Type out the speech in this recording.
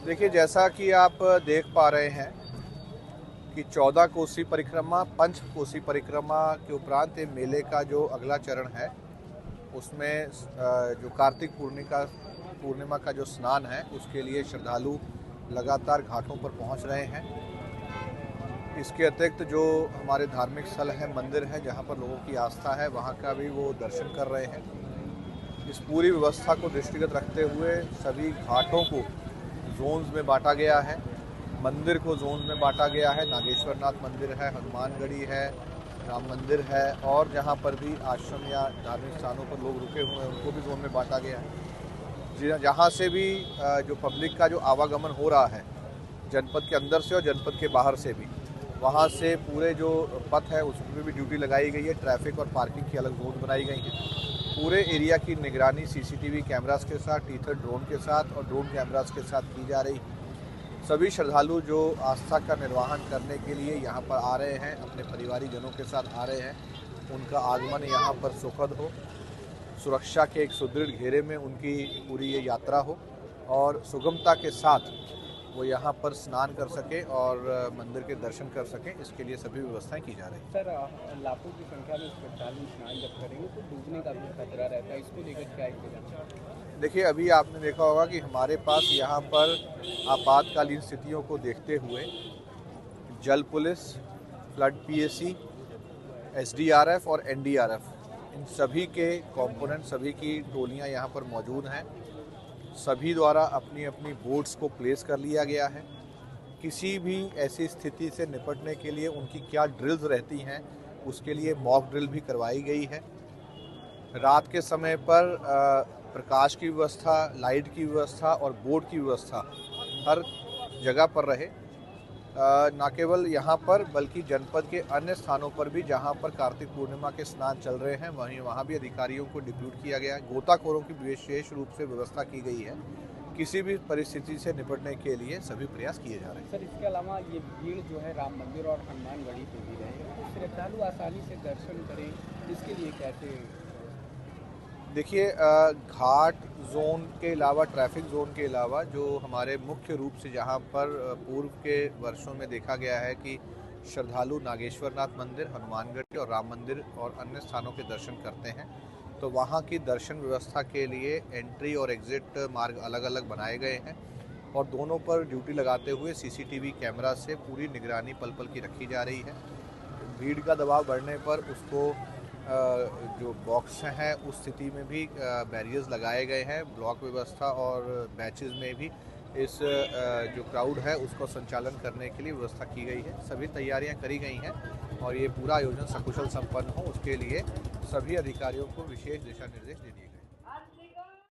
देखिए, जैसा कि आप देख पा रहे हैं कि 14 कोसी परिक्रमा, पंच कोसी परिक्रमा के उपरांत ये मेले का जो अगला चरण है, उसमें जो कार्तिक पूर्णिमा का जो स्नान है, उसके लिए श्रद्धालु लगातार घाटों पर पहुंच रहे हैं। इसके अतिरिक्त जो हमारे धार्मिक स्थल है, मंदिर है, जहां पर लोगों की आस्था है, वहां का भी वो दर्शन कर रहे हैं। इस पूरी व्यवस्था को दृष्टिगत रखते हुए सभी घाटों को जोन्स में बांटा गया है, मंदिर को जोन में बांटा गया है। नागेश्वर नाथ मंदिर है, हनुमानगढ़ी है, राम मंदिर है, और जहाँ पर भी आश्रम या धार्मिक स्थानों पर लोग रुके हुए हैं उनको भी जोन में बांटा गया है। जहाँ से भी जो पब्लिक का जो आवागमन हो रहा है जनपद के अंदर से और जनपद के बाहर से भी, वहाँ से पूरे जो पथ है उसमें भी ड्यूटी लगाई गई है। ट्रैफिक और पार्किंग की अलग जोन बनाई गई है। पूरे एरिया की निगरानी सीसीटीवी कैमरास के साथ, टीथर ड्रोन के साथ और ड्रोन कैमरास के साथ की जा रही है। सभी श्रद्धालु जो आस्था का निर्वहन करने के लिए यहाँ पर आ रहे हैं, अपने परिवारीजनों के साथ आ रहे हैं, उनका आगमन यहाँ पर सुखद हो, सुरक्षा के एक सुदृढ़ घेरे में उनकी पूरी ये यात्रा हो और सुगमता के साथ वो यहाँ पर स्नान कर सके और मंदिर के दर्शन कर सकें। इसके लिए सभी व्यवस्थाएं की जा रही हैं। सर, लाखों की संख्या में श्रद्धालु स्नान जब करेंगे तो डूबने का भी खतरा रहता है, इसको लेकर क्या इंतजाम? देखिए, अभी आपने देखा होगा कि हमारे पास यहाँ पर आपातकालीन स्थितियों को देखते हुए जल पुलिस, फ्लड पीएसी, एसडीआरएफ और एनडीआरएफ, इन सभी के कंपोनेंट, सभी की टोलियाँ यहाँ पर मौजूद हैं। सभी द्वारा अपनी अपनी बोट्स को प्लेस कर लिया गया है। किसी भी ऐसी स्थिति से निपटने के लिए उनकी क्या ड्रिल्स रहती हैं, उसके लिए मॉक ड्रिल भी करवाई गई है। रात के समय पर प्रकाश की व्यवस्था, लाइट की व्यवस्था और बोट की व्यवस्था हर जगह पर रहे। न केवल यहाँ पर बल्कि जनपद के अन्य स्थानों पर भी जहाँ पर कार्तिक पूर्णिमा के स्नान चल रहे हैं, वहाँ भी अधिकारियों को डिप्यूट किया गया है। गोताखोरों की विशेष रूप से व्यवस्था की गई है। किसी भी परिस्थिति से निपटने के लिए सभी प्रयास किए जा रहे हैं। सर, इसके अलावा ये भीड़ जो है राम मंदिर और हनुमानगढ़ी पे भी रहेगा, तो श्रद्धालु आसानी से दर्शन करें, इसके लिए कैसे? देखिए, घाट जोन के अलावा, ट्रैफिक जोन के अलावा, जो हमारे मुख्य रूप से जहां पर पूर्व के वर्षों में देखा गया है कि श्रद्धालु नागेश्वर नाथ मंदिर, हनुमानगढ़ी और राम मंदिर और अन्य स्थानों के दर्शन करते हैं, तो वहां की दर्शन व्यवस्था के लिए एंट्री और एग्जिट मार्ग अलग अलग बनाए गए हैं और दोनों पर ड्यूटी लगाते हुए सीसीटीवी कैमरा से पूरी निगरानी पल पल की रखी जा रही है। भीड़ का दबाव बढ़ने पर उसको जो बॉक्स हैं उस स्थिति में भी बैरियर्स लगाए गए हैं। ब्लॉक व्यवस्था और बैचेस में भी इस जो क्राउड है उसको संचालन करने के लिए व्यवस्था की गई है। सभी तैयारियां करी गई हैं और ये पूरा आयोजन सकुशल संपन्न हो, उसके लिए सभी अधिकारियों को विशेष दिशा निर्देश दे दिए गए।